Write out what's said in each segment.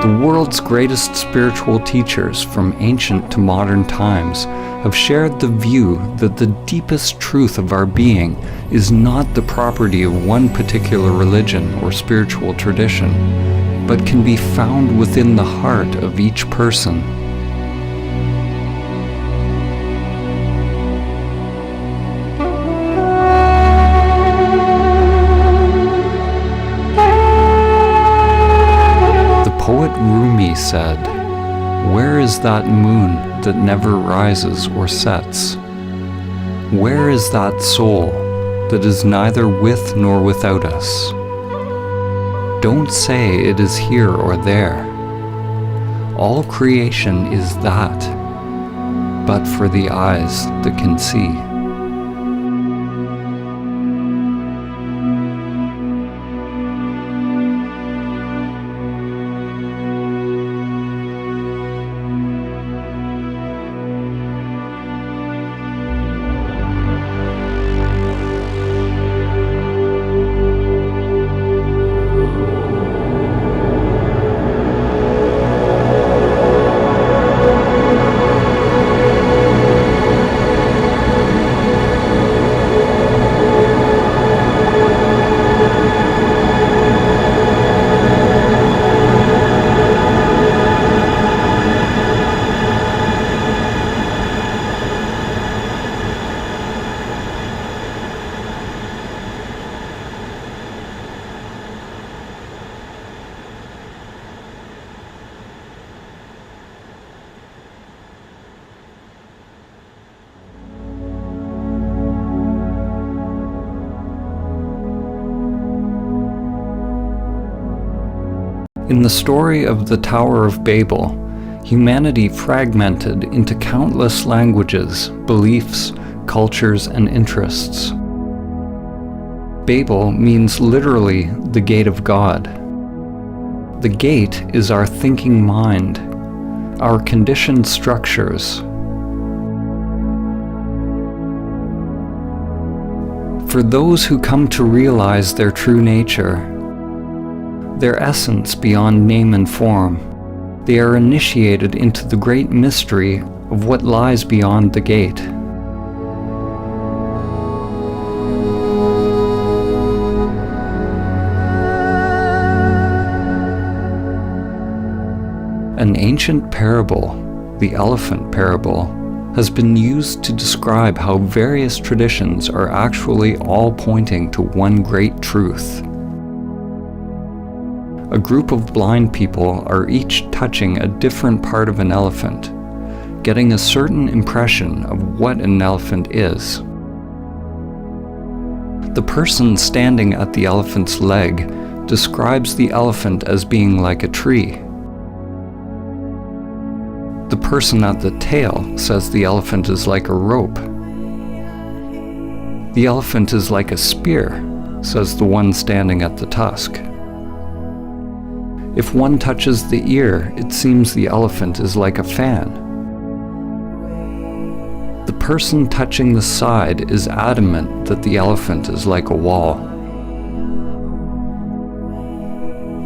The world's greatest spiritual teachers from ancient to modern times have shared the view that the deepest truth of our being is not the property of one particular religion or spiritual tradition, but can be found within the heart of each person. Poet Rumi said, "Where is that moon that never rises or sets? Where is that soul that is neither with nor without us? Don't say it is here or there. All creation is that, but for the eyes that can see." In the story of the Tower of Babel, humanity fragmented into countless languages, beliefs, cultures, and interests. Babel means literally the gate of God. The gate is our thinking mind, our conditioned structures. For those who come to realize their true nature, their essence beyond name and form, they are initiated into the great mystery of what lies beyond the gate. An ancient parable, the elephant parable, has been used to describe how various traditions are actually all pointing to one great truth. A group of blind people are each touching a different part of an elephant, getting a certain impression of what an elephant is. The person standing at the elephant's leg describes the elephant as being like a tree. The person at the tail says the elephant is like a rope. The elephant is like a spear, says the one standing at the tusk. If one touches the ear, it seems the elephant is like a fan. The person touching the side is adamant that the elephant is like a wall.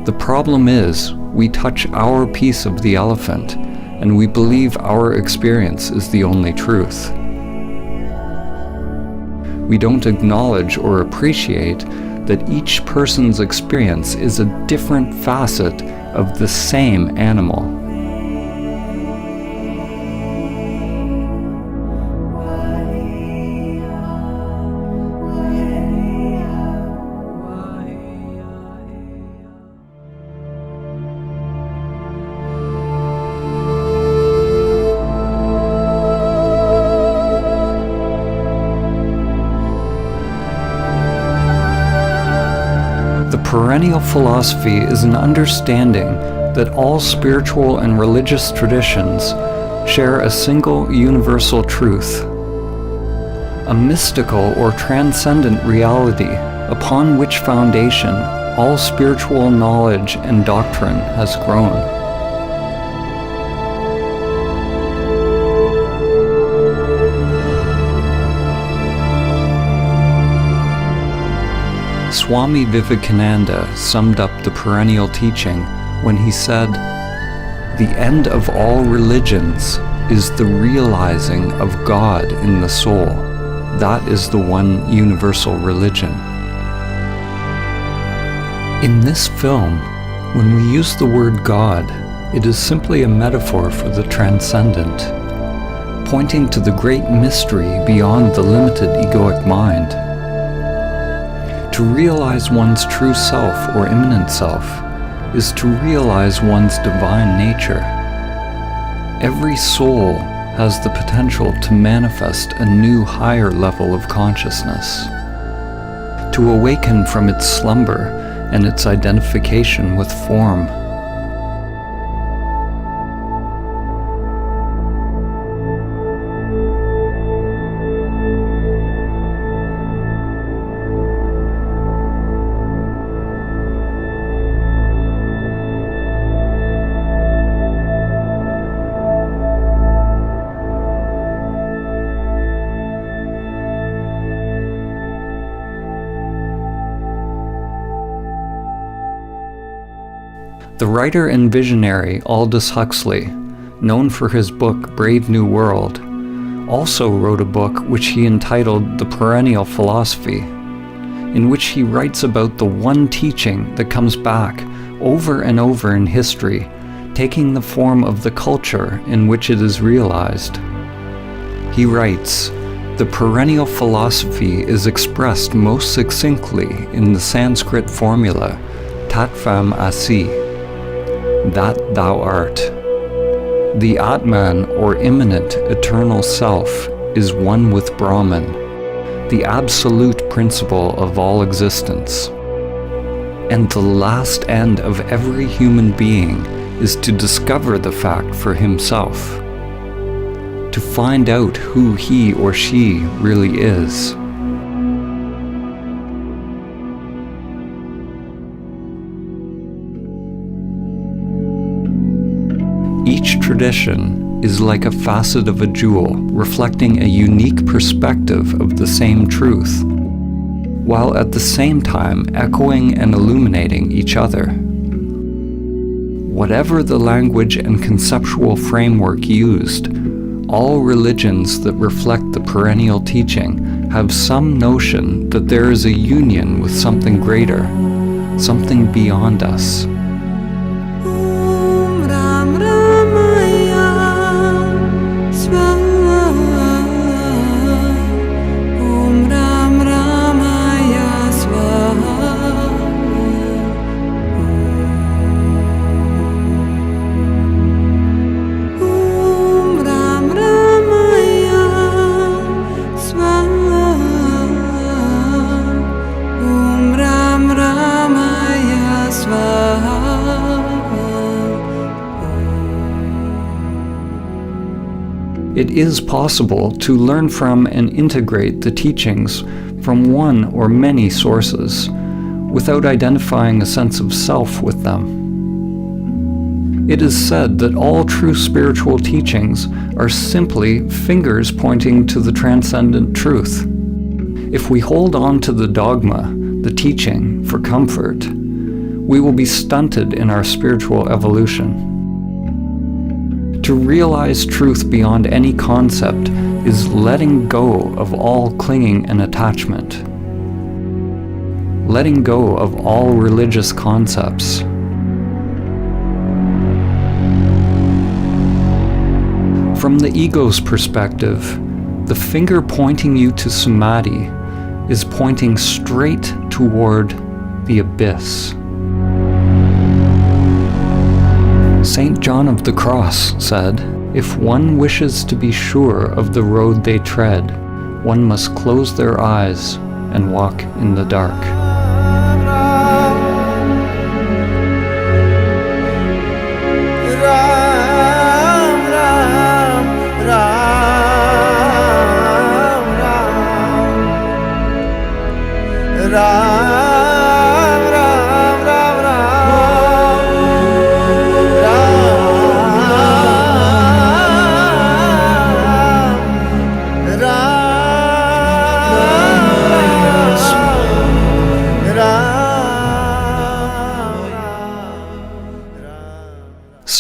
The problem is, we touch our piece of the elephant, and we believe our experience is the only truth. We don't acknowledge or appreciate that each person's experience is a different facet of the same animal. The perennial philosophy is an understanding that all spiritual and religious traditions share a single universal truth, a mystical or transcendent reality upon which foundation all spiritual knowledge and doctrine has grown. Swami Vivekananda summed up the perennial teaching when he said, "The end of all religions is the realizing of God in the soul. That is the one universal religion." In this film, when we use the word God, it is simply a metaphor for the transcendent, pointing to the great mystery beyond the limited egoic mind. To realize one's true self or immanent self is to realize one's divine nature. Every soul has the potential to manifest a new higher level of consciousness, to awaken from its slumber and its identification with form. The writer and visionary Aldous Huxley, known for his book Brave New World, also wrote a book which he entitled The Perennial Philosophy, in which he writes about the one teaching that comes back over and over in history, taking the form of the culture in which it is realized. He writes, "The perennial philosophy is expressed most succinctly in the Sanskrit formula, Tatvam Asi, that thou art. The Atman, or immanent eternal self, is one with Brahman, the absolute principle of all existence. And the last end of every human being is to discover the fact for himself, to find out who he or she really is." Each tradition is like a facet of a jewel, reflecting a unique perspective of the same truth, while at the same time echoing and illuminating each other. Whatever the language and conceptual framework used, all religions that reflect the perennial teaching have some notion that there is a union with something greater, something beyond us. It is possible to learn from and integrate the teachings from one or many sources without identifying a sense of self with them. It is said that all true spiritual teachings are simply fingers pointing to the transcendent truth. If we hold on to the dogma, the teaching, for comfort, we will be stunted in our spiritual evolution. To realize truth beyond any concept is letting go of all clinging and attachment, letting go of all religious concepts. From the ego's perspective, the finger pointing you to samadhi is pointing straight toward the abyss. St. John of the Cross said, "If one wishes to be sure of the road they tread, one must close their eyes and walk in the dark." Ram Ram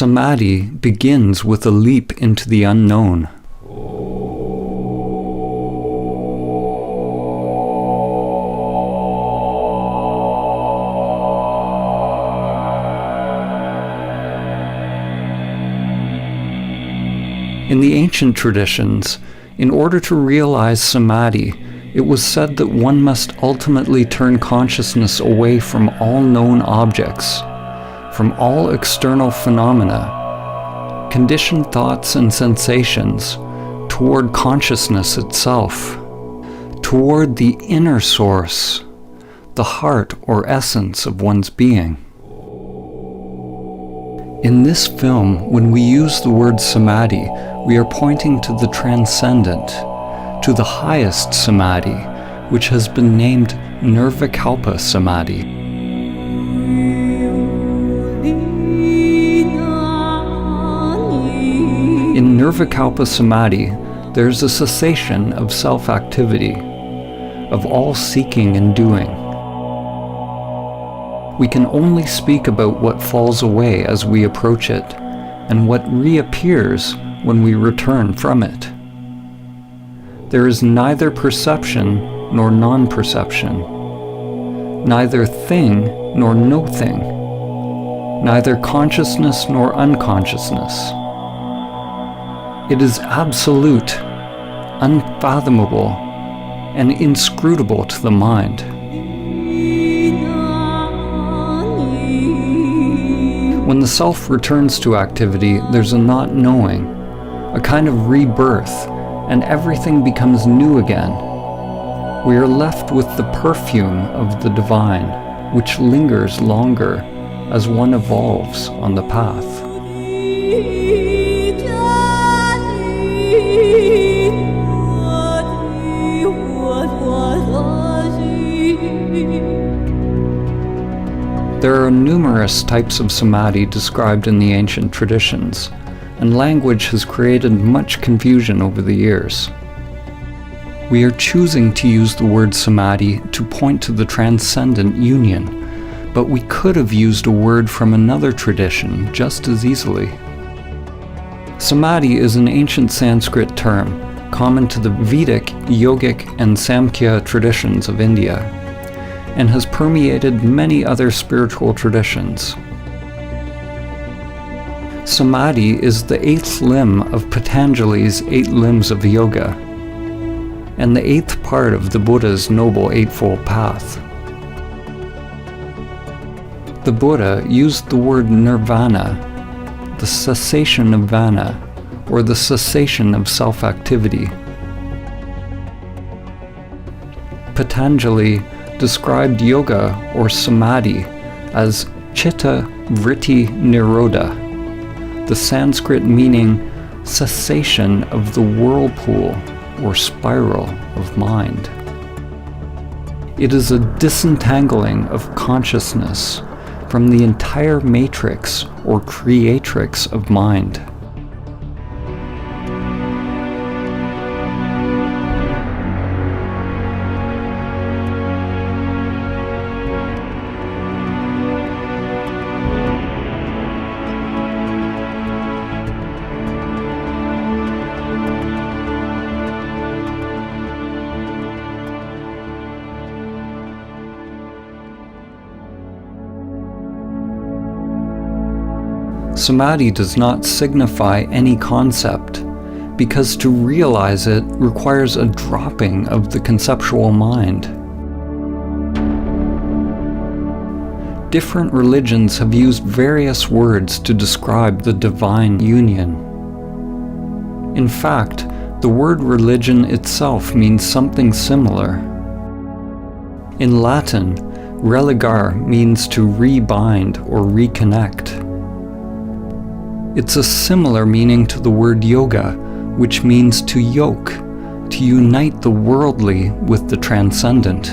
samadhi begins with a leap into the unknown. In the ancient traditions, in order to realize samadhi, it was said that one must ultimately turn consciousness away from all known objects, from all external phenomena, conditioned thoughts and sensations, toward consciousness itself, toward the inner source, the heart or essence of one's being. In this film, when we use the word samadhi, we are pointing to the transcendent, to the highest samadhi, which has been named Nirvikalpa Samadhi. In Nirvikalpa Samadhi, there's a cessation of self-activity, of all seeking and doing. We can only speak about what falls away as we approach it, and what reappears when we return from it. There is neither perception nor non-perception, neither thing nor no thing, neither consciousness nor unconsciousness. It is absolute, unfathomable, and inscrutable to the mind. When the self returns to activity, there's a not knowing, a kind of rebirth, and everything becomes new again. We are left with the perfume of the divine, which lingers longer as one evolves on the path. There are numerous types of samadhi described in the ancient traditions, and language has created much confusion over the years. We are choosing to use the word samadhi to point to the transcendent union, but we could have used a word from another tradition just as easily. Samadhi is an ancient Sanskrit term common to the Vedic, Yogic, and Samkhya traditions of India, and has permeated many other spiritual traditions. Samadhi is the 8th limb of Patanjali's 8 limbs of yoga, and the 8th part of the Buddha's Noble Eightfold Path. The Buddha used the word nirvana, the cessation of vana, or the cessation of self-activity. Patanjali described yoga or samadhi as chitta vritti nirodha, the Sanskrit meaning cessation of the whirlpool or spiral of mind. It is a disentangling of consciousness from the entire matrix or creatrix of mind. Samadhi does not signify any concept, because to realize it requires a dropping of the conceptual mind. Different religions have used various words to describe the divine union. In fact, the word religion itself means something similar. In Latin, religare means to rebind or reconnect. It's a similar meaning to the word yoga, which means to yoke, to unite the worldly with the transcendent.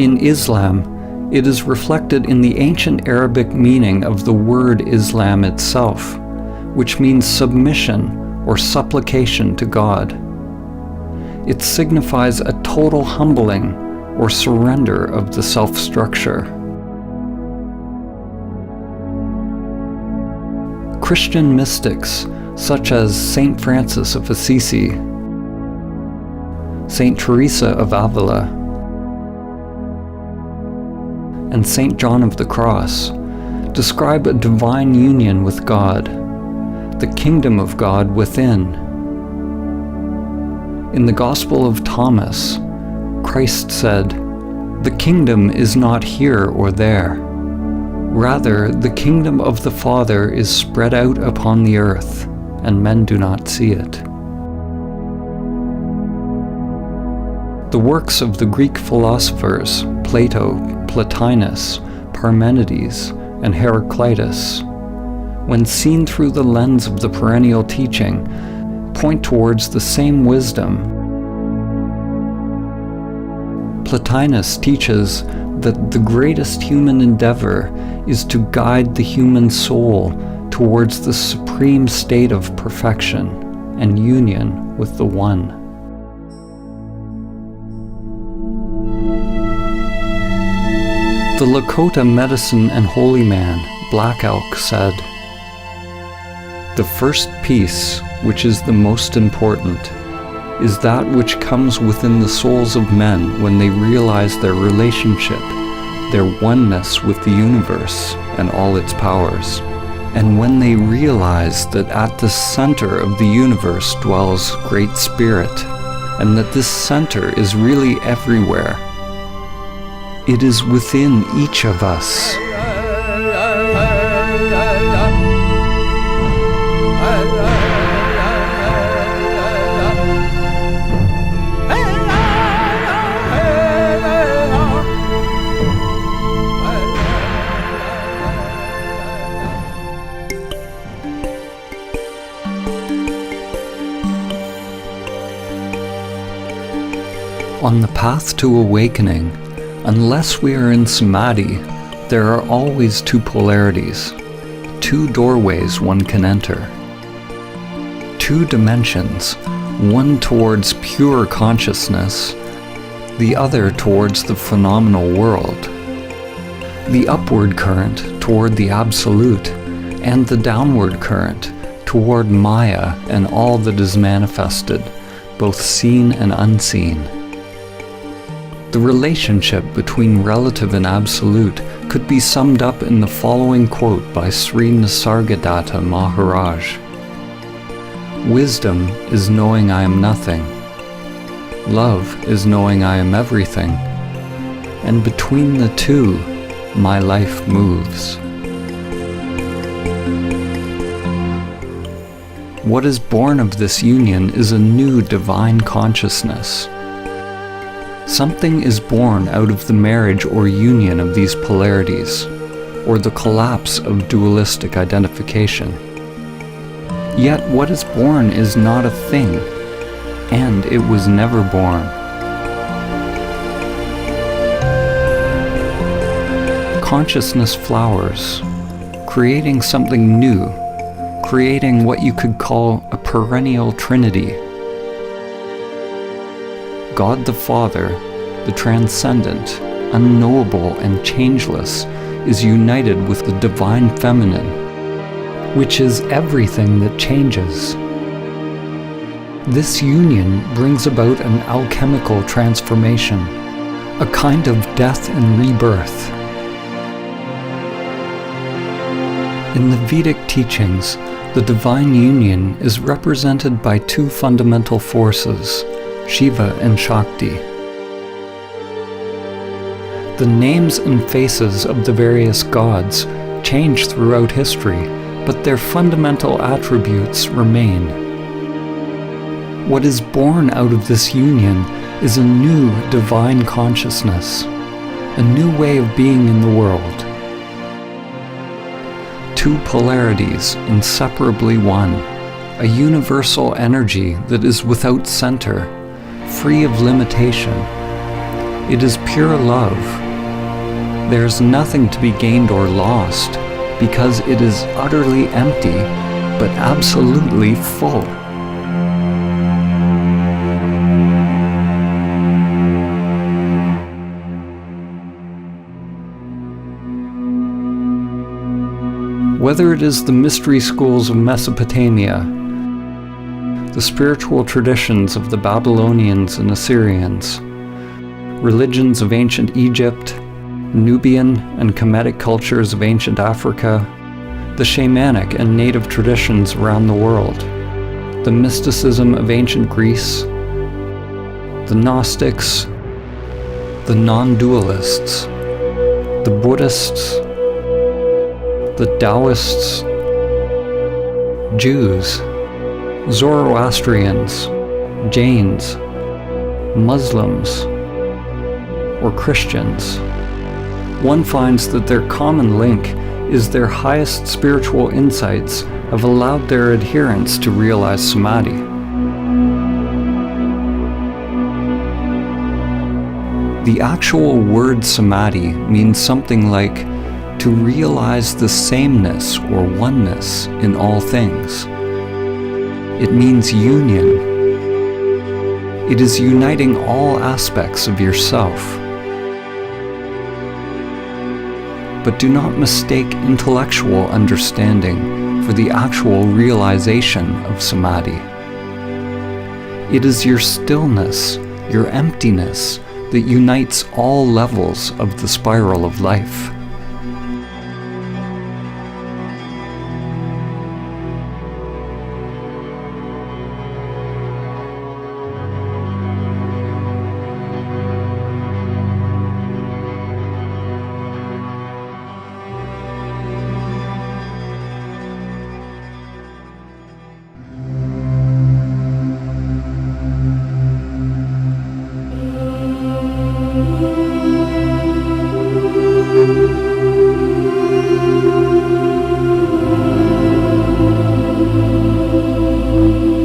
In Islam, it is reflected in the ancient Arabic meaning of the word Islam itself, which means submission or supplication to God. It signifies a total humbling or surrender of the self-structure. Christian mystics such as Saint Francis of Assisi, Saint Teresa of Avila, and Saint John of the Cross describe a divine union with God, the kingdom of God within. In the Gospel of Thomas, Christ said, "The kingdom is not here or there. Rather, the kingdom of the Father is spread out upon the earth, and men do not see it." The works of the Greek philosophers Plato, Plotinus, Parmenides, and Heraclitus, when seen through the lens of the perennial teaching, point towards the same wisdom. Plotinus teaches that the greatest human endeavor is to guide the human soul towards the supreme state of perfection and union with the One. The Lakota medicine and holy man, Black Elk, said, "The first peace, which is the most important, is that which comes within the souls of men when they realize their relationship, their oneness with the universe and all its powers, and when they realize that at the center of the universe dwells Great Spirit, and that this center is really everywhere. It is within each of us." On the path to awakening, unless we are in samadhi, there are always two polarities, two doorways one can enter. Two dimensions, one towards pure consciousness, the other towards the phenomenal world. The upward current toward the absolute, and the downward current toward Maya and all that is manifested, both seen and unseen. The relationship between relative and absolute could be summed up in the following quote by Sri Nisargadatta Maharaj. "Wisdom is knowing I am nothing. Love is knowing I am everything. And between the two, my life moves." What is born of this union is a new divine consciousness. Something is born out of the marriage or union of these polarities, or the collapse of dualistic identification. Yet what is born is not a thing, and it was never born. Consciousness flowers, creating something new, creating what you could call a perennial trinity. God the Father, the transcendent, unknowable and changeless, is united with the divine feminine, which is everything that changes. This union brings about an alchemical transformation, a kind of death and rebirth. In the Vedic teachings, the divine union is represented by two fundamental forces, Shiva and Shakti. The names and faces of the various gods change throughout history, but their fundamental attributes remain. What is born out of this union is a new divine consciousness, a new way of being in the world. Two polarities inseparably one, a universal energy that is without center, free of limitation. It is pure love. There is nothing to be gained or lost, because it is utterly empty, but absolutely full. Whether it is the mystery schools of Mesopotamia, the spiritual traditions of the Babylonians and Assyrians, religions of ancient Egypt, Nubian and Kemetic cultures of ancient Africa, the shamanic and native traditions around the world, the mysticism of ancient Greece, the Gnostics, the non-dualists, the Buddhists, the Taoists, Jews, Zoroastrians, Jains, Muslims, or Christians, one finds that their common link is their highest spiritual insights have allowed their adherents to realize samadhi. The actual word samadhi means something like to realize the sameness or oneness in all things. It means union. It is uniting all aspects of yourself. But do not mistake intellectual understanding for the actual realization of samadhi. It is your stillness, your emptiness, that unites all levels of the spiral of life.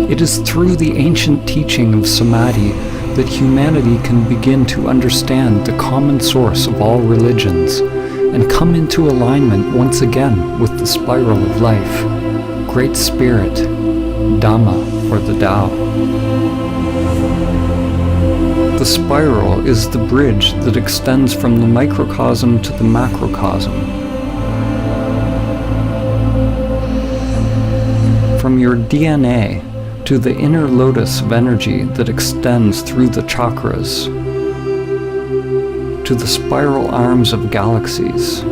It is through the ancient teaching of samadhi that humanity can begin to understand the common source of all religions and come into alignment once again with the spiral of life, Great Spirit, Dhamma, or the Tao. The spiral is the bridge that extends from the microcosm to the macrocosm. From your DNA to the inner lotus of energy that extends through the chakras, to the spiral arms of galaxies.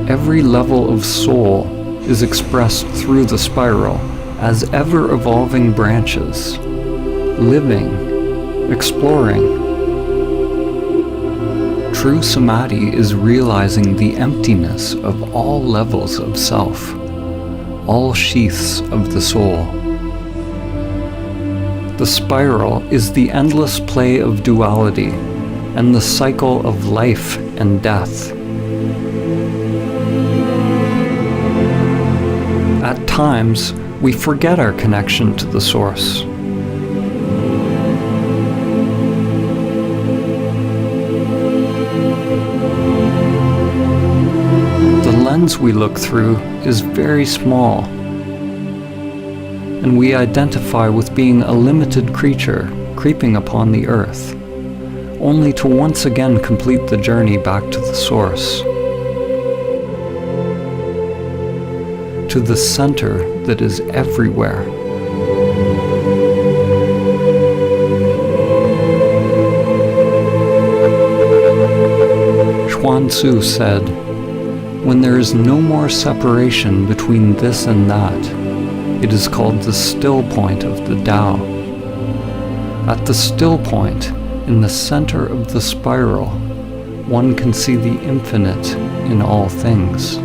Every level of soul is expressed through the spiral as ever-evolving branches, living, exploring. True samadhi is realizing the emptiness of all levels of self, all sheaths of the soul. The spiral is the endless play of duality and the cycle of life and death. At times, we forget our connection to the source. The lens we look through is very small, and we identify with being a limited creature creeping upon the earth, only to once again complete the journey back to the source, to the center that is everywhere. Chuan Tzu said, "When there is no more separation between this and that, it is called the still point of the Tao." At the still point, in the center of the spiral, one can see the infinite in all things.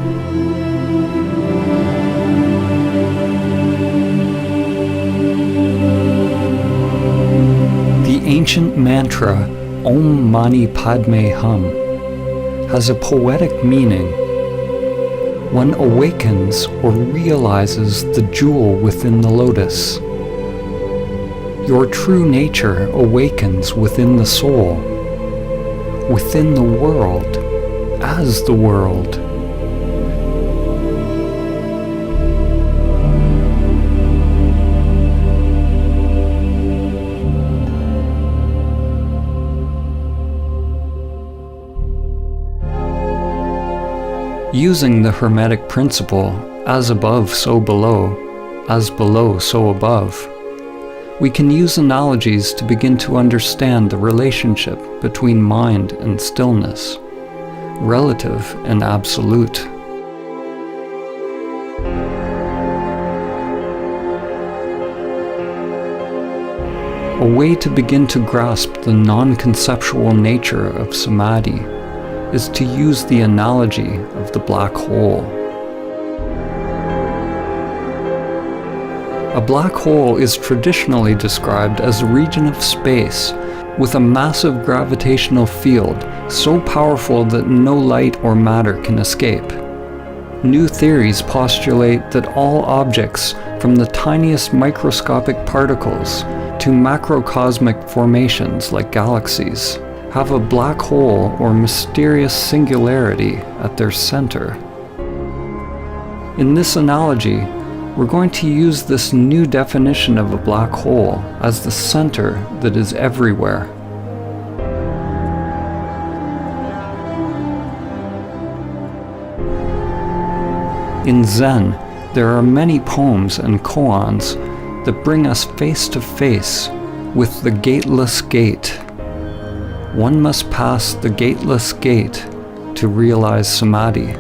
The ancient mantra Om Mani Padme Hum has a poetic meaning. One awakens or realizes the jewel within the lotus. Your true nature awakens within the soul, within the world, as the world. Using the Hermetic principle, as above, so below, as below, so above, we can use analogies to begin to understand the relationship between mind and stillness, relative and absolute. A way to begin to grasp the non-conceptual nature of samadhi is to use the analogy of the black hole. A black hole is traditionally described as a region of space with a massive gravitational field so powerful that no light or matter can escape. New theories postulate that all objects, from the tiniest microscopic particles to macrocosmic formations like galaxies, have a black hole or mysterious singularity at their center. In this analogy, we're going to use this new definition of a black hole as the center that is everywhere. In Zen, there are many poems and koans that bring us face to face with the gateless gate. One must pass the gateless gate to realize samadhi.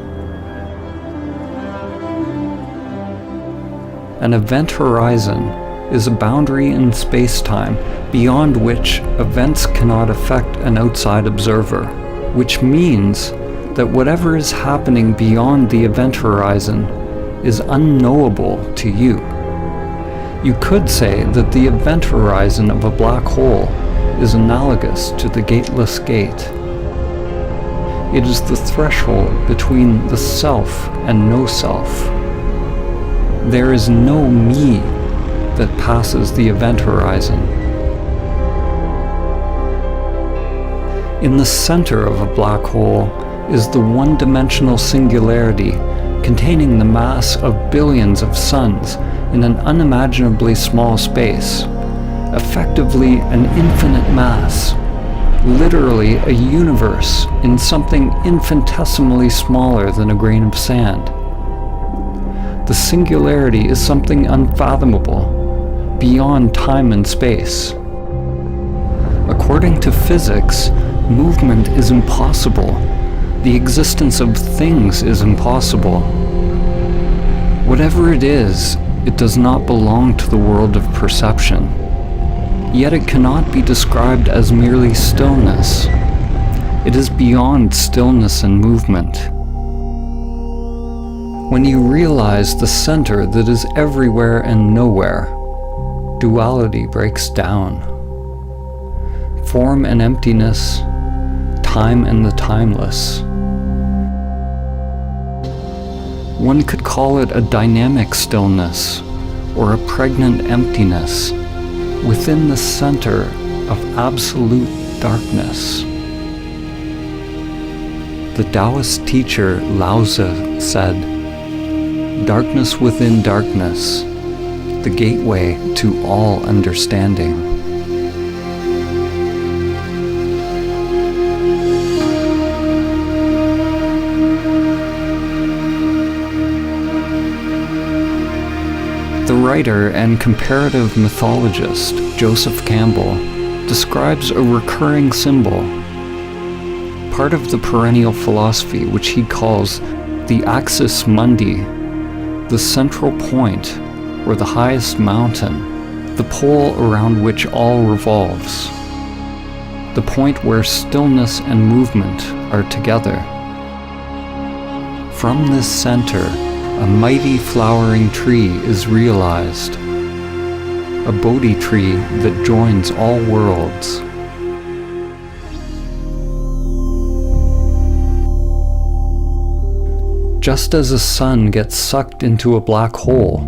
An event horizon is a boundary in space-time beyond which events cannot affect an outside observer, which means that whatever is happening beyond the event horizon is unknowable to you. You could say that the event horizon of a black hole is analogous to the gateless gate. It is the threshold between the self and no self. There is no me that passes the event horizon. In the center of a black hole is the one-dimensional singularity containing the mass of billions of suns in an unimaginably small space, effectively an infinite mass, literally a universe in something infinitesimally smaller than a grain of sand. The singularity is something unfathomable, beyond time and space. According to physics, movement is impossible. The existence of things is impossible. Whatever it is, it does not belong to the world of perception. Yet it cannot be described as merely stillness. It is beyond stillness and movement. When you realize the center that is everywhere and nowhere, duality breaks down. Form and emptiness, time and the timeless. One could call it a dynamic stillness or a pregnant emptiness within the center of absolute darkness. The Taoist teacher Lao Tzu said, "Darkness within darkness, the gateway to all understanding." The writer and comparative mythologist Joseph Campbell describes a recurring symbol, part of the perennial philosophy which he calls the axis mundi, the central point, or the highest mountain, the pole around which all revolves, the point where stillness and movement are together. From this center, a mighty flowering tree is realized, a Bodhi tree that joins all worlds. Just as a sun gets sucked into a black hole,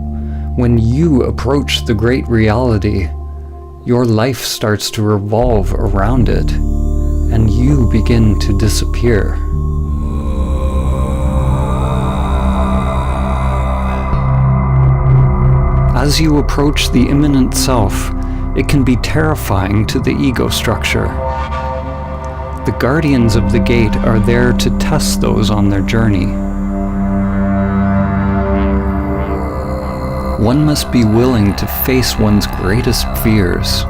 when you approach the great reality, your life starts to revolve around it, and you begin to disappear. As you approach the immanent self, it can be terrifying to the ego structure. The guardians of the gate are there to test those on their journey. one must be willing to face one's greatest fears,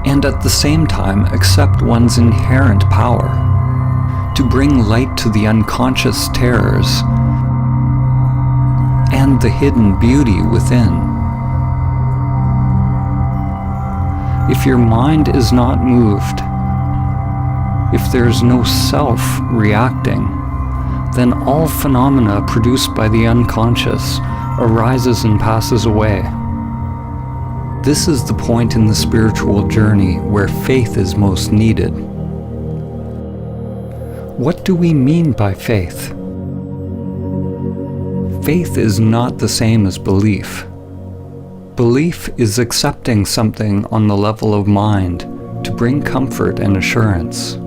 and at the same time accept one's inherent power, to bring light to the unconscious terrors and the hidden beauty within. If your mind is not moved, if there's no self reacting, then all phenomena produced by the unconscious arises and passes away. This is the point in the spiritual journey where faith is most needed. What do we mean by faith? Faith is not the same as belief. Belief is accepting something on the level of mind to bring comfort and assurance.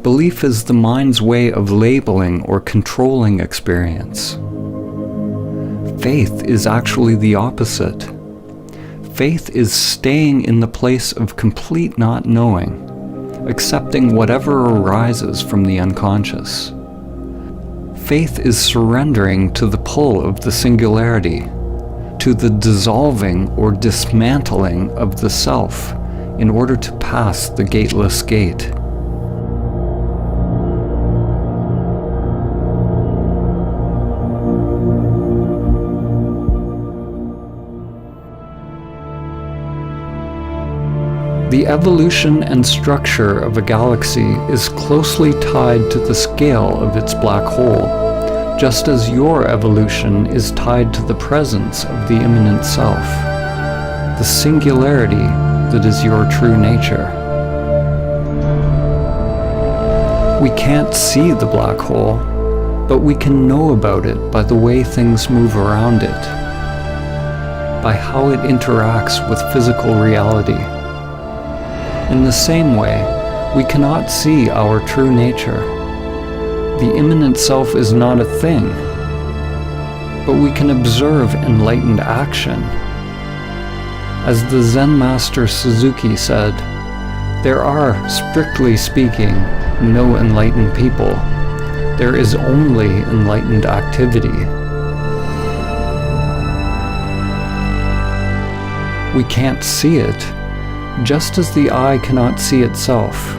Belief is the mind's way of labeling or controlling experience. Faith is actually the opposite. Faith is staying in the place of complete not knowing, accepting whatever arises from the unconscious. Faith is surrendering to the pull of the singularity, to the dissolving or dismantling of the self in order to pass the gateless gate. The evolution and structure of a galaxy is closely tied to the scale of its black hole, just as your evolution is tied to the presence of the immanent self, the singularity that is your true nature. We can't see the black hole, but we can know about it by the way things move around it, by how it interacts with physical reality. In the same way, we cannot see our true nature. The immanent self is not a thing, but we can observe enlightened action. As the Zen master Suzuki said, there are, strictly speaking, no enlightened people. There is only enlightened activity. We can't see it, just as the eye cannot see itself.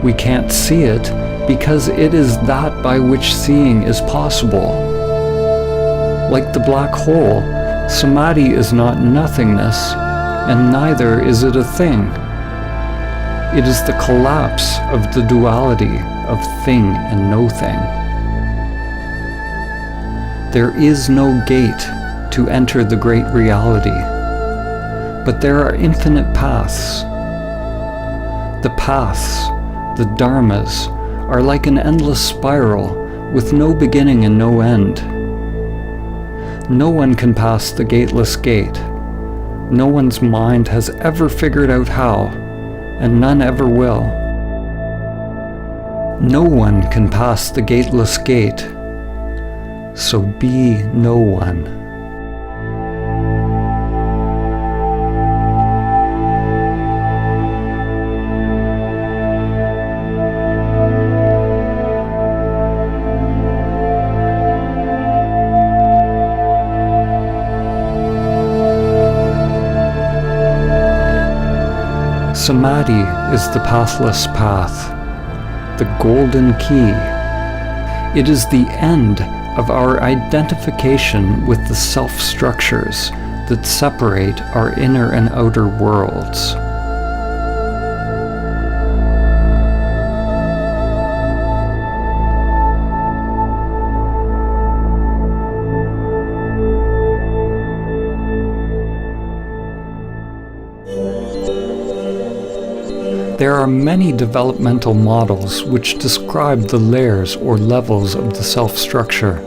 We can't see it because it is that by which seeing is possible. Like the black hole, samadhi is not nothingness, and neither is it a thing. It is the collapse of the duality of thing and no thing. There is no gate to enter the great reality, but there are infinite paths. The paths, the dharmas, are like an endless spiral with no beginning and no end. No one can pass the gateless gate. No one's mind has ever figured out how, and none ever will. No one can pass the gateless gate, so be no one. Samadhi is the pathless path, the golden key. It is the end of our identification with the self-structures that separate our inner and outer worlds. There are many developmental models which describe the layers or levels of the self-structure.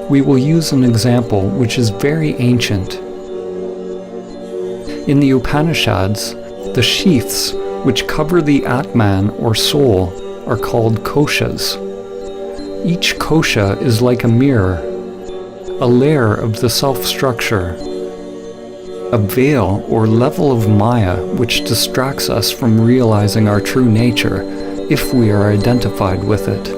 We will use an example which is very ancient. In the Upanishads, the sheaths which cover the Atman or soul are called koshas. Each kosha is like a mirror, a layer of the self-structure, a veil or level of Maya which distracts us from realizing our true nature if we are identified with it.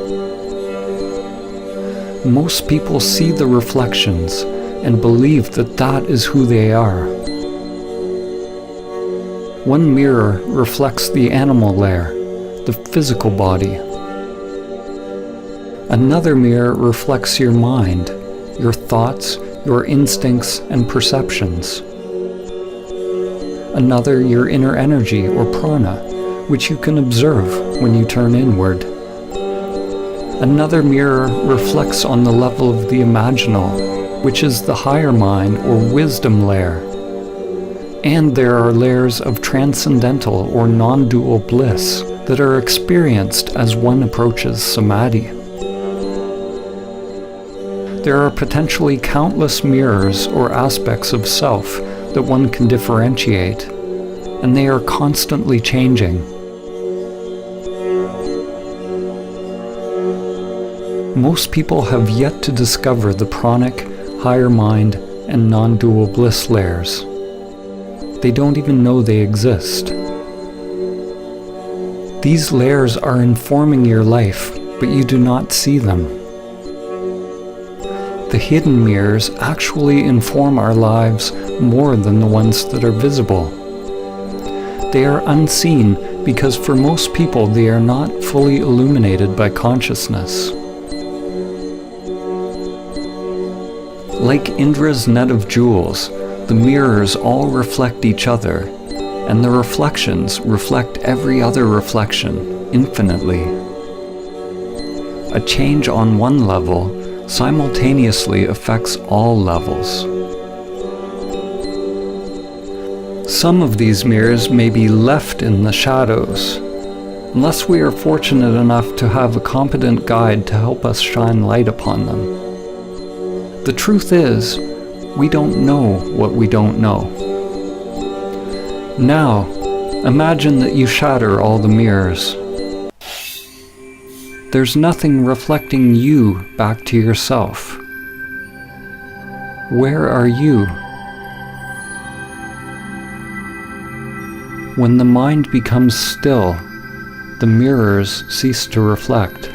Most people see the reflections and believe that that is who they are. One mirror reflects the animal layer, the physical body. Another mirror reflects your mind, your thoughts, your instincts and perceptions. Another, your inner energy or prana, which you can observe when you turn inward. Another mirror reflects on the level of the imaginal, which is the higher mind or wisdom layer. And there are layers of transcendental or non-dual bliss that are experienced as one approaches samadhi. There are potentially countless mirrors or aspects of self that one can differentiate, and they are constantly changing. Most people have yet to discover the pranic, higher mind, and non-dual bliss layers. They don't even know they exist. These layers are informing your life, but you do not see them. The hidden mirrors actually inform our lives more than the ones that are visible. They are unseen because for most people they are not fully illuminated by consciousness. Like Indra's net of jewels, the mirrors all reflect each other, and the reflections reflect every other reflection infinitely. A change on one level simultaneously affects all levels. Some of these mirrors may be left in the shadows, unless we are fortunate enough to have a competent guide to help us shine light upon them. The truth is, we don't know what we don't know. Now, imagine that you shatter all the mirrors. There's nothing reflecting you back to yourself. Where are you? When the mind becomes still, the mirrors cease to reflect.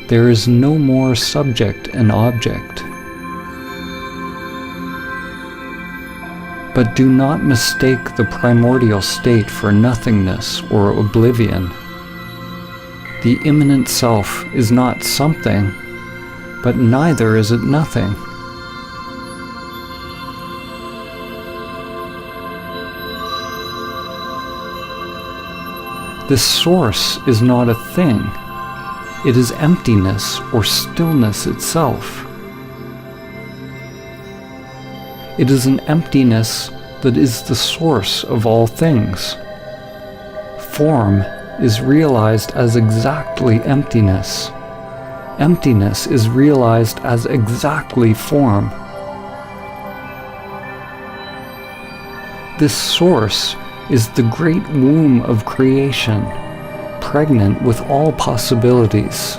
There is no more subject and object. But do not mistake the primordial state for nothingness or oblivion. The immanent self is not something, but neither is it nothing. This source is not a thing. It is emptiness or stillness itself. It is an emptiness that is the source of all things. Form is realized as exactly emptiness. Emptiness is realized as exactly form. This source is the great womb of creation, pregnant with all possibilities.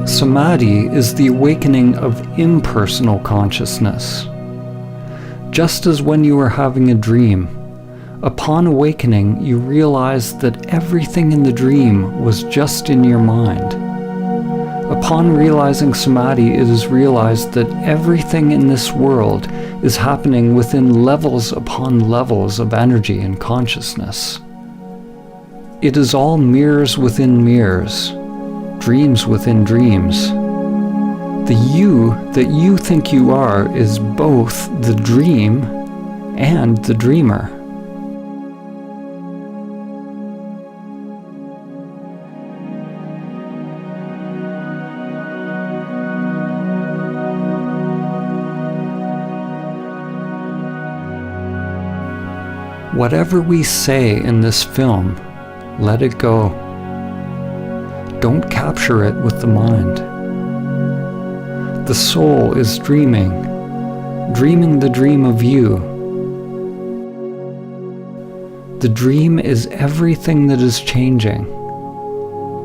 Samadhi is the awakening of impersonal consciousness. Just as when you are having a dream, upon awakening you realize that everything in the dream was just in your mind. Upon realizing samadhi, it is realized that everything in this world is happening within levels upon levels of energy and consciousness. It is all mirrors within mirrors, dreams within dreams. The you that you think you are is both the dream and the dreamer. Whatever we say in this film, let it go. Don't capture it with the mind. The soul is dreaming the dream of you. The dream is everything that is changing,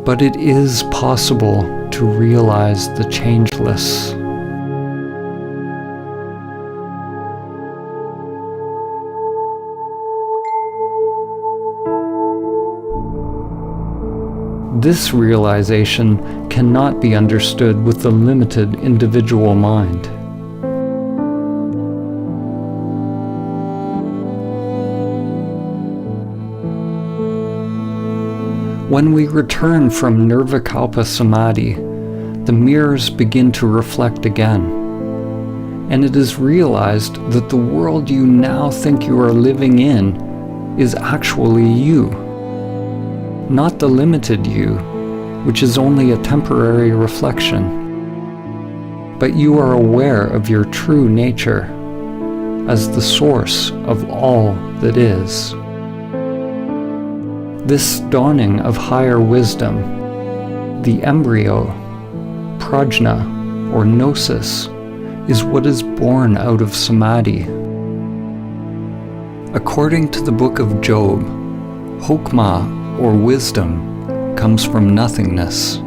but it is possible to realize the changeless. This realization cannot be understood with the limited individual mind. When we return from Nirvikalpa Samadhi, the mirrors begin to reflect again, and it is realized that the world you now think you are living in is actually you. Not the limited you, which is only a temporary reflection, but you are aware of your true nature as the source of all that is. This dawning of higher wisdom, the embryo, prajna, or gnosis, is what is born out of samadhi. According to the book of Job, Hokmah, or wisdom, comes from nothingness.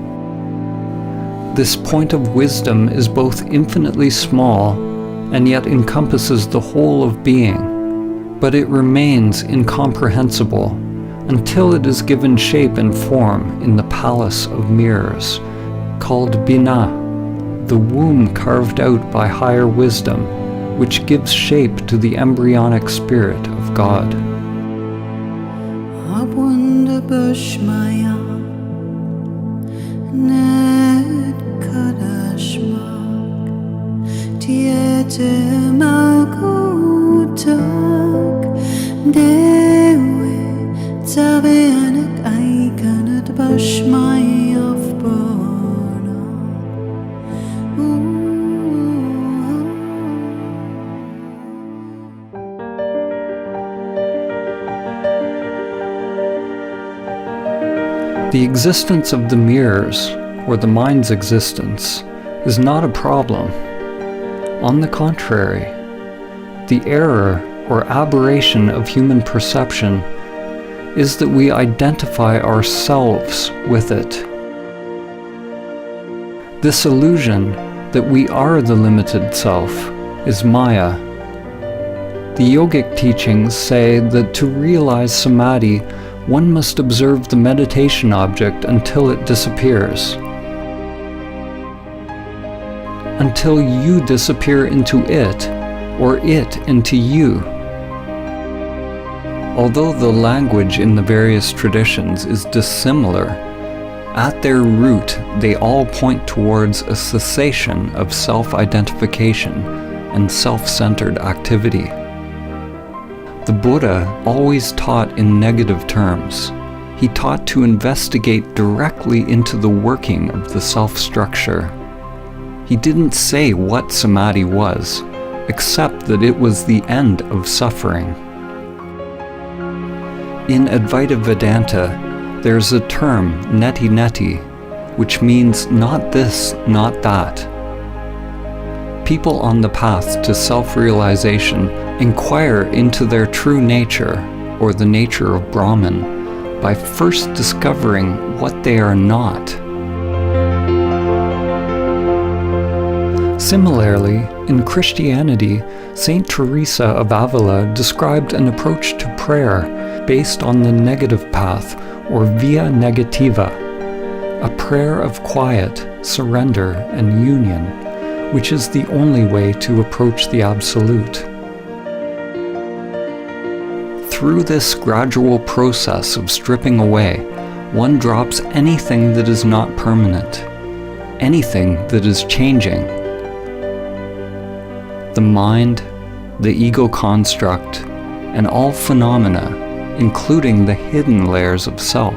This point of wisdom is both infinitely small and yet encompasses the whole of being, but it remains incomprehensible until it is given shape and form in the palace of mirrors, called Bina, the womb carved out by higher wisdom, which gives shape to the embryonic spirit of God. Bashmaya Ned Kadashmak Tiete Makutak Dewe Taveanak Aikanat Bashmaya of Bona. The existence of the mirrors, or the mind's existence, is not a problem. On the contrary, the error or aberration of human perception is that we identify ourselves with it. This illusion that we are the limited self is Maya. The yogic teachings say that to realize samadhi, one must observe the meditation object until it disappears. Until you disappear into it, or it into you. Although the language in the various traditions is dissimilar, at their root they all point towards a cessation of self-identification and self-centered activity. The Buddha always taught in negative terms. He taught to investigate directly into the working of the self-structure. He didn't say what samadhi was, except that it was the end of suffering. In Advaita Vedanta, there's a term, neti neti, which means not this, not that. People on the path to self-realization inquire into their true nature, or the nature of Brahman, by first discovering what they are not. Similarly, in Christianity, Saint Teresa of Avila described an approach to prayer based on the negative path, or via negativa, a prayer of quiet, surrender, and union, which is the only way to approach the Absolute. Through this gradual process of stripping away, one drops anything that is not permanent, anything that is changing. The mind, the ego construct, and all phenomena, including the hidden layers of self.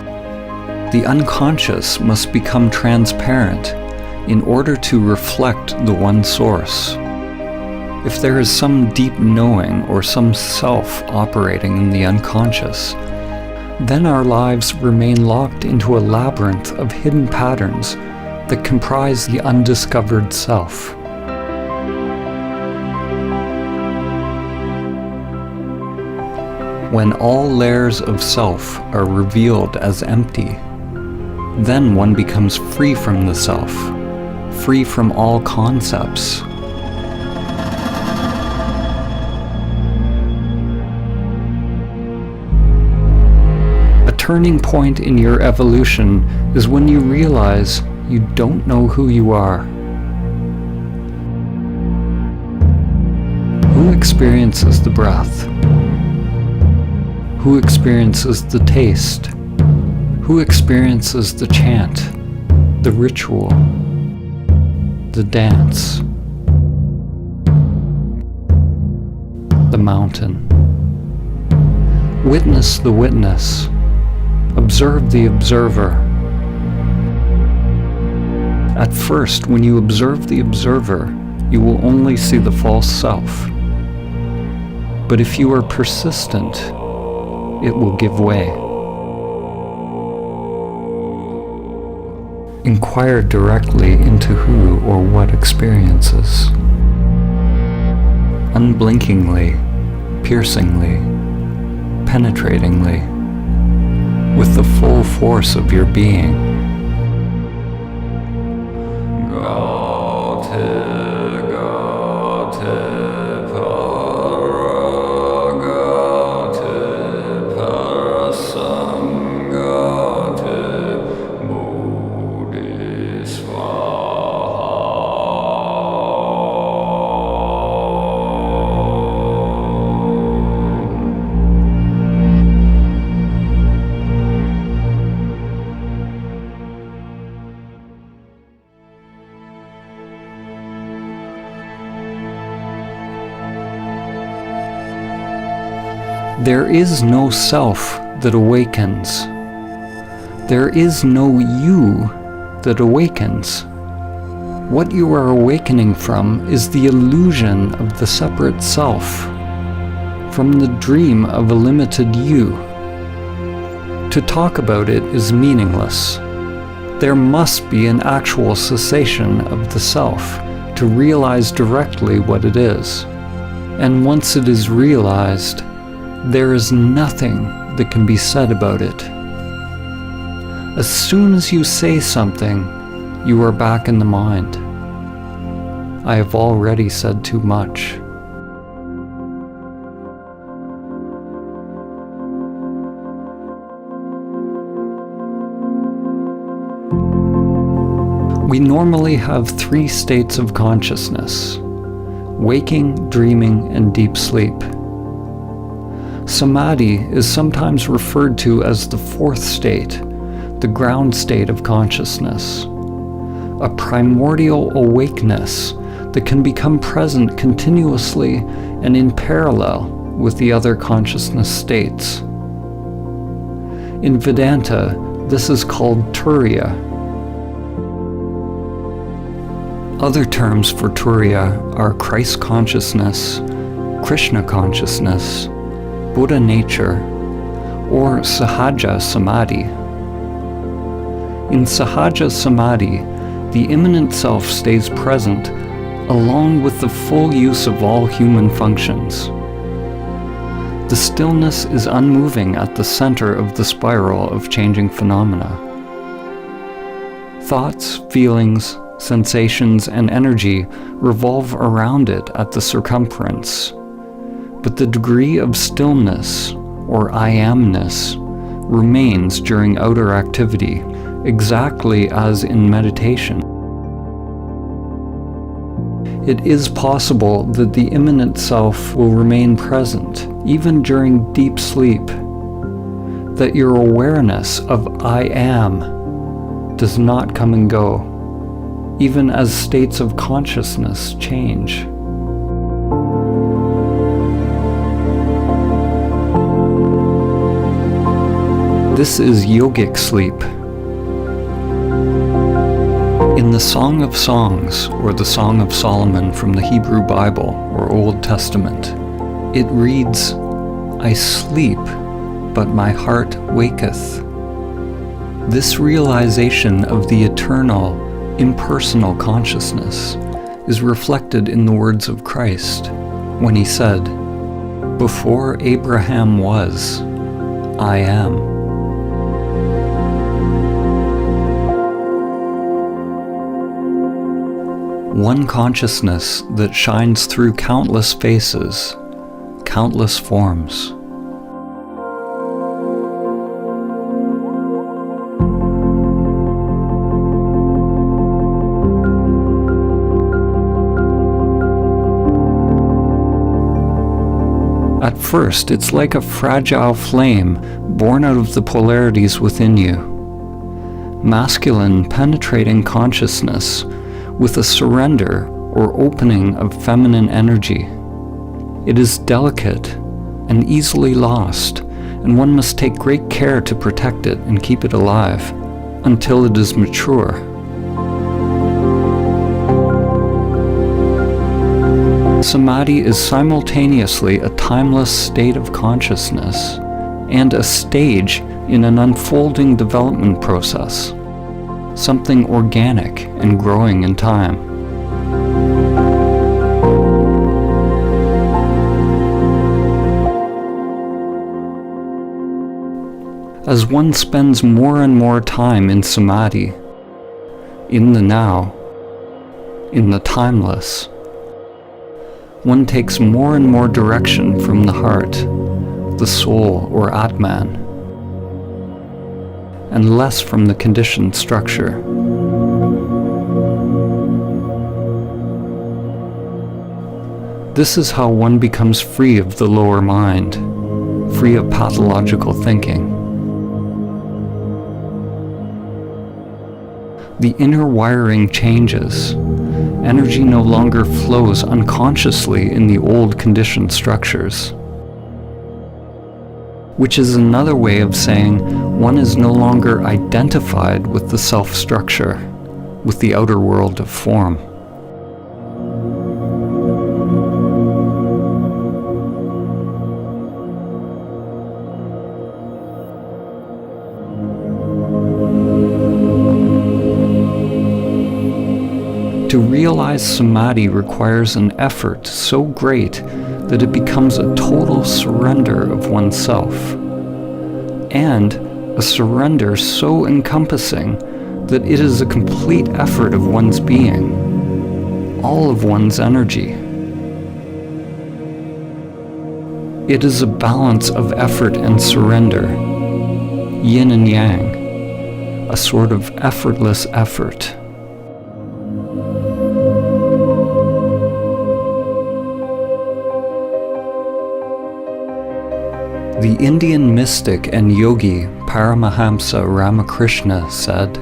The unconscious must become transparent in order to reflect the one source. If there is some deep knowing or some self operating in the unconscious, then our lives remain locked into a labyrinth of hidden patterns that comprise the undiscovered self. when all layers of self are revealed as empty, then one becomes free from the self, free from all concepts. A turning point in your evolution is when you realize you don't know who you are. Who experiences the breath? Who experiences the taste? Who experiences the chant, the ritual, the dance, the mountain? Witness the witness. Observe the observer. At first, when you observe the observer, you will only see the false self. But if you are persistent, it will give way. Inquire directly into who or what experiences. Unblinkingly, piercingly, penetratingly, with the full force of your being. There is no self that awakens. There is no you that awakens. What you are awakening from is the illusion of the separate self, from the dream of a limited you. To talk about it is meaningless. There must be an actual cessation of the self to realize directly what it is. And once it is realized, there is nothing that can be said about it. As soon as you say something, you are back in the mind. I have already said too much. We normally have 3 states of consciousness: waking, dreaming, and deep sleep. Samadhi is sometimes referred to as the 4th state, the ground state of consciousness, a primordial awakeness that can become present continuously and in parallel with the other consciousness states. In Vedanta, this is called Turiya. Other terms for Turiya are Christ consciousness, Krishna consciousness, Buddha nature, or Sahaja Samadhi. In Sahaja Samadhi, the immanent self stays present along with the full use of all human functions. The stillness is unmoving at the center of the spiral of changing phenomena. Thoughts, feelings, sensations, and energy revolve around it at the circumference. But the degree of stillness, or I amness, remains during outer activity, exactly as in meditation. It is possible that the immanent self will remain present, even during deep sleep, that your awareness of I am does not come and go, even as states of consciousness change. This is yogic sleep. In the Song of Songs, or the Song of Solomon from the Hebrew Bible or Old Testament, it reads, "I sleep, but my heart waketh." This realization of the eternal, impersonal consciousness is reflected in the words of Christ when he said, Before Abraham was, I am. One consciousness that shines through countless faces, countless forms. At first, it's like a fragile flame born out of the polarities within you. Masculine, penetrating consciousness with a surrender or opening of feminine energy. It is delicate and easily lost, and one must take great care to protect it and keep it alive until it is mature. Samadhi is simultaneously a timeless state of consciousness and a stage in an unfolding development process, something organic and growing in time. As one spends more and more time in samadhi, in the now, in the timeless, one takes more and more direction from the heart, the soul or Atman, and less from the conditioned structure. This is how one becomes free of the lower mind, free of pathological thinking. The inner wiring changes. Energy no longer flows unconsciously in the old conditioned structures. Which is another way of saying one is no longer identified with the self-structure, with the outer world of form. To realize samadhi requires an effort so great that it becomes a total surrender of oneself, and a surrender so encompassing that it is a complete effort of one's being, all of one's energy. It is a balance of effort and surrender, yin and yang, a sort of effortless effort. The Indian mystic and yogi Paramahamsa Ramakrishna said,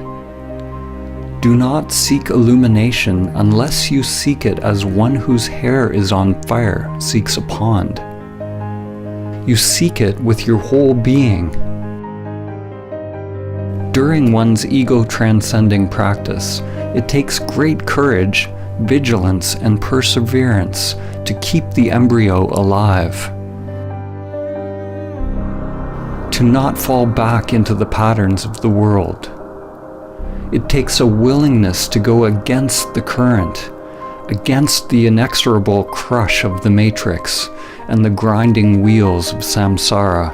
"Do not seek illumination unless you seek it as one whose hair is on fire seeks a pond. You seek it with your whole being." During one's ego-transcending practice, it takes great courage, vigilance, and perseverance to keep the embryo alive. To not fall back into the patterns of the world. It takes a willingness to go against the current, against the inexorable crush of the matrix and the grinding wheels of samsara.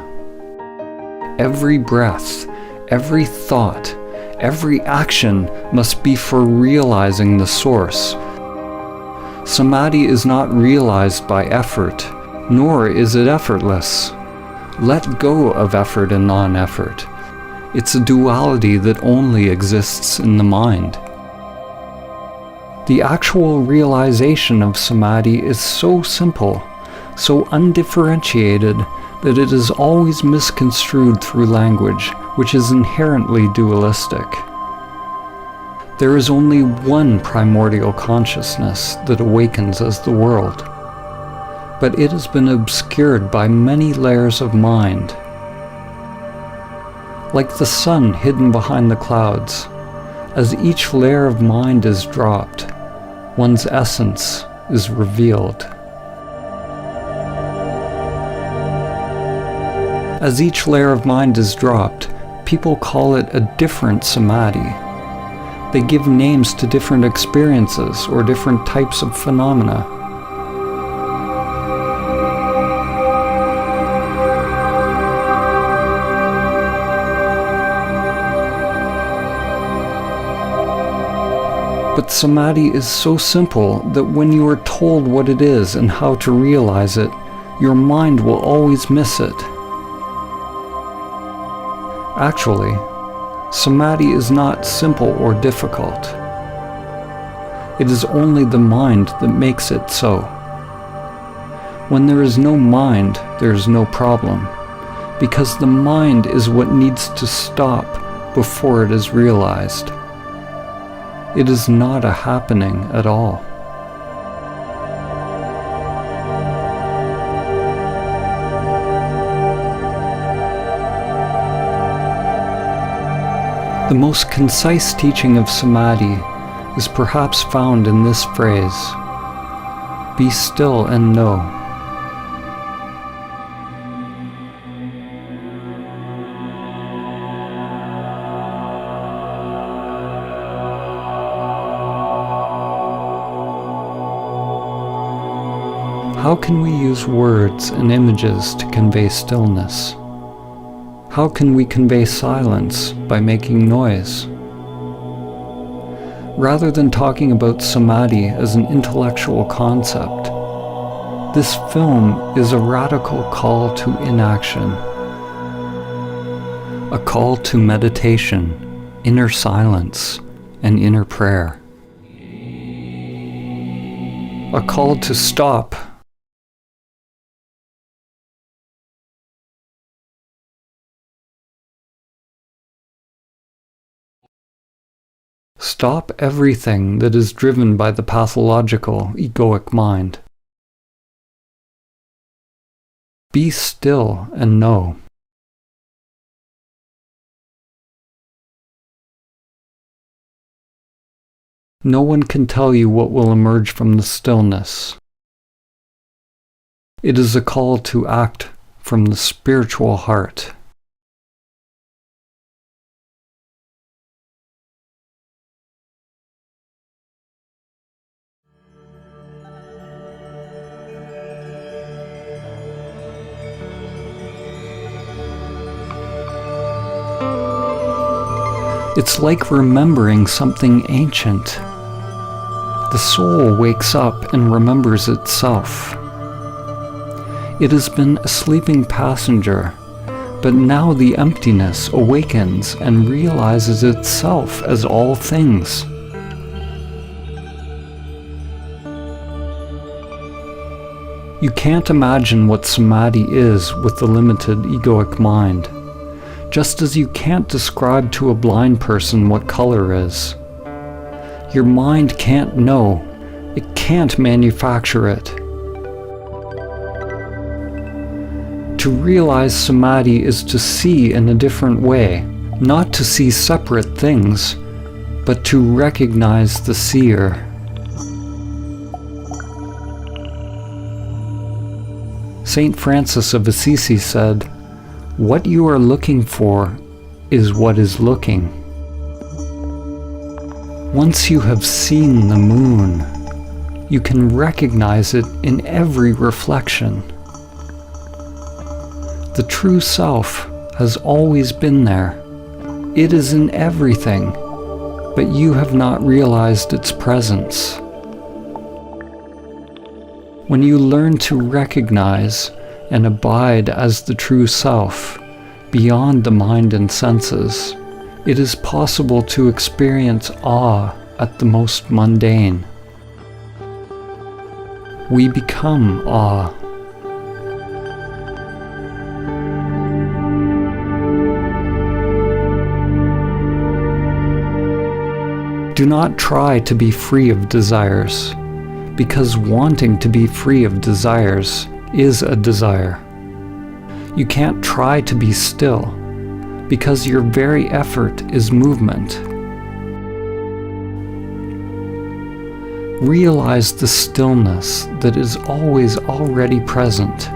Every breath, every thought, every action must be for realizing the source. Samadhi is not realized by effort, nor is it effortless. Let go of effort and non-effort. It's a duality that only exists in the mind. The actual realization of samadhi is so simple, so undifferentiated, that it is always misconstrued through language, which is inherently dualistic. There is only one primordial consciousness that awakens as the world, but it has been obscured by many layers of mind. Like the sun hidden behind the clouds, as each layer of mind is dropped, one's essence is revealed. As each layer of mind is dropped, people call it a different samadhi. They give names to different experiences or different types of phenomena. But samadhi is so simple that when you are told what it is and how to realize it, your mind will always miss it. Actually, samadhi is not simple or difficult. It is only the mind that makes it so. When there is no mind, there is no problem, because the mind is what needs to stop before it is realized. It is not a happening at all. The most concise teaching of samadhi is perhaps found in this phrase: be still and know. How can we use words and images to convey stillness? How can we convey silence by making noise? Rather than talking about samadhi as an intellectual concept, this film is a radical call to inaction, a call to meditation, inner silence, and inner prayer, a call to stop. Stop everything that is driven by the pathological, egoic mind. Be still and know. No one can tell you what will emerge from the stillness. It is a call to act from the spiritual heart. It's like remembering something ancient. The soul wakes up and remembers itself. It has been a sleeping passenger, but now the emptiness awakens and realizes itself as all things. You can't imagine what samadhi is with the limited egoic mind. Just as you can't describe to a blind person what color is. Your mind can't know. It can't manufacture it. To realize samadhi is to see in a different way, not to see separate things, but to recognize the seer. Saint Francis of Assisi said, "What you are looking for is what is looking." Once you have seen the moon, you can recognize it in every reflection. The true self has always been there. It is in everything, but you have not realized its presence. When you learn to recognize and abide as the true self, beyond the mind and senses, it is possible to experience awe at the most mundane. We become awe. Do not try to be free of desires, because wanting to be free of desires is a desire. You can't try to be still, because your very effort is movement. Realize the stillness that is always already present.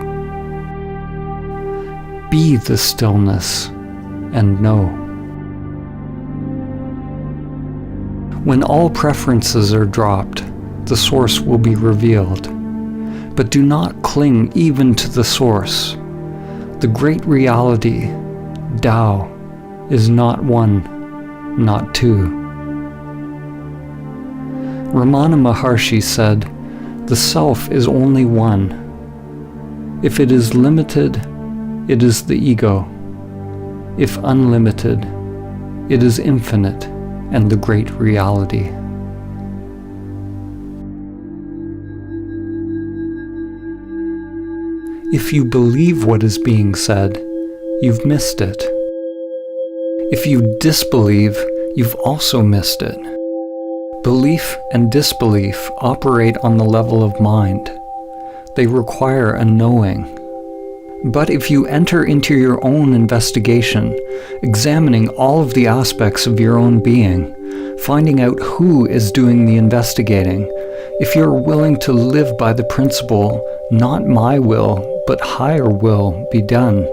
Be the stillness and know. When all preferences are dropped, the source will be revealed. But do not cling even to the source. The great reality, Tao, is not one, not two. Ramana Maharshi said, "The self is only one. If it is limited, it is the ego. If unlimited, it is infinite and the great reality." If you believe what is being said, you've missed it. If you disbelieve, you've also missed it. Belief and disbelief operate on the level of mind. They require a knowing. But if you enter into your own investigation, examining all of the aspects of your own being, finding out who is doing the investigating, if you're willing to live by the principle, "Not my will, but higher will be done,"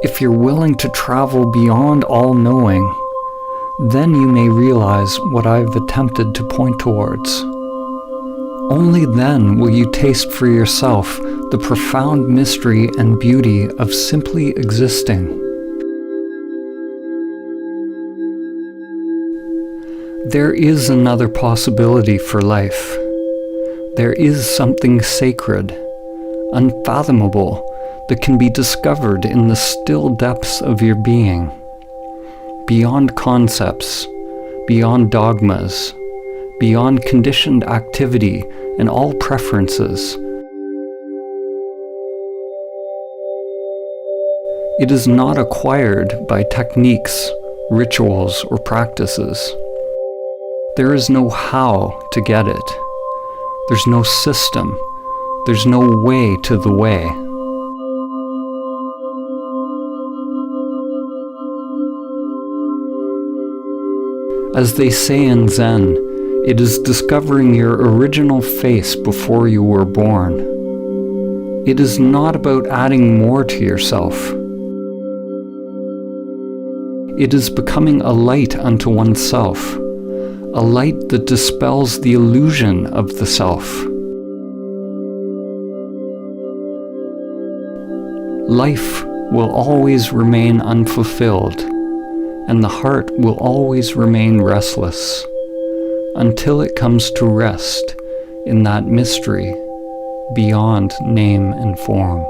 if you're willing to travel beyond all knowing, then you may realize what I've attempted to point towards. Only then will you taste for yourself the profound mystery and beauty of simply existing. There is another possibility for life. There is something sacred, unfathomable, that can be discovered in the still depths of your being, beyond concepts, beyond dogmas, beyond conditioned activity and all preferences. It is not acquired by techniques, rituals, or practices. There is no how to get it. There's no system. There's no way to the way. As they say in Zen, it is discovering your original face before you were born. It is not about adding more to yourself. It is becoming a light unto oneself, a light that dispels the illusion of the self. Life will always remain unfulfilled, and the heart will always remain restless, until it comes to rest in that mystery beyond name and form.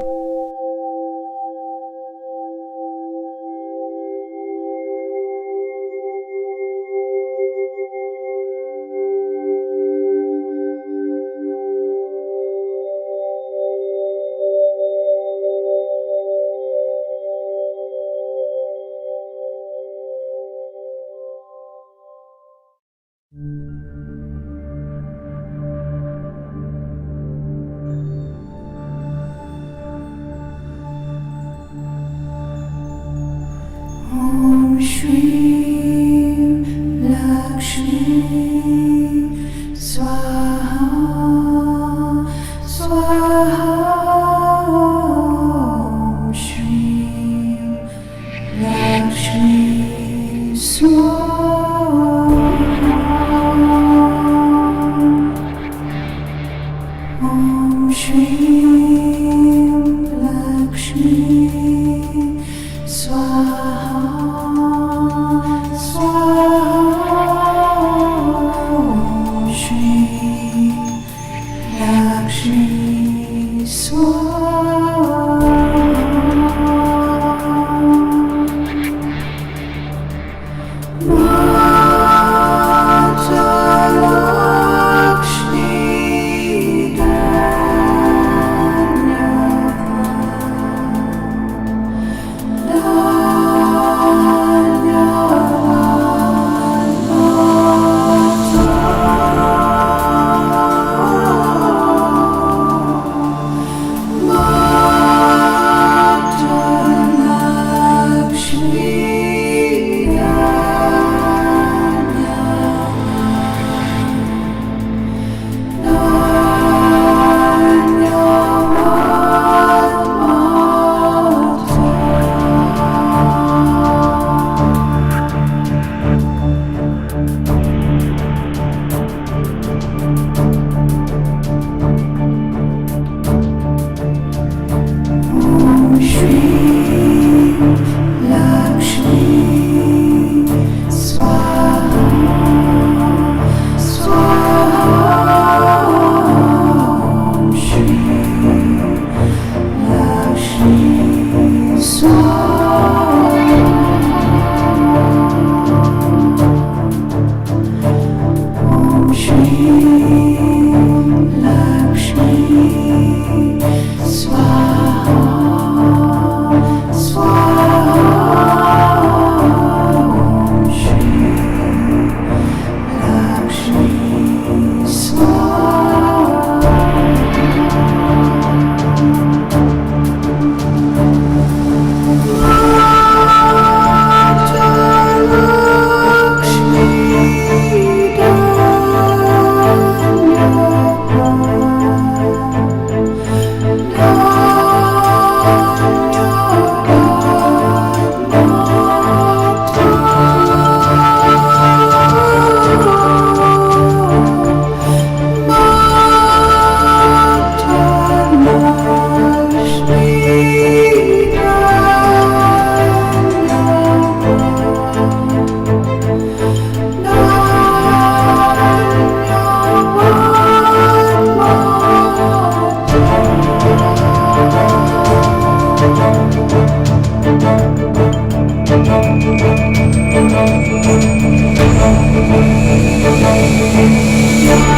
Your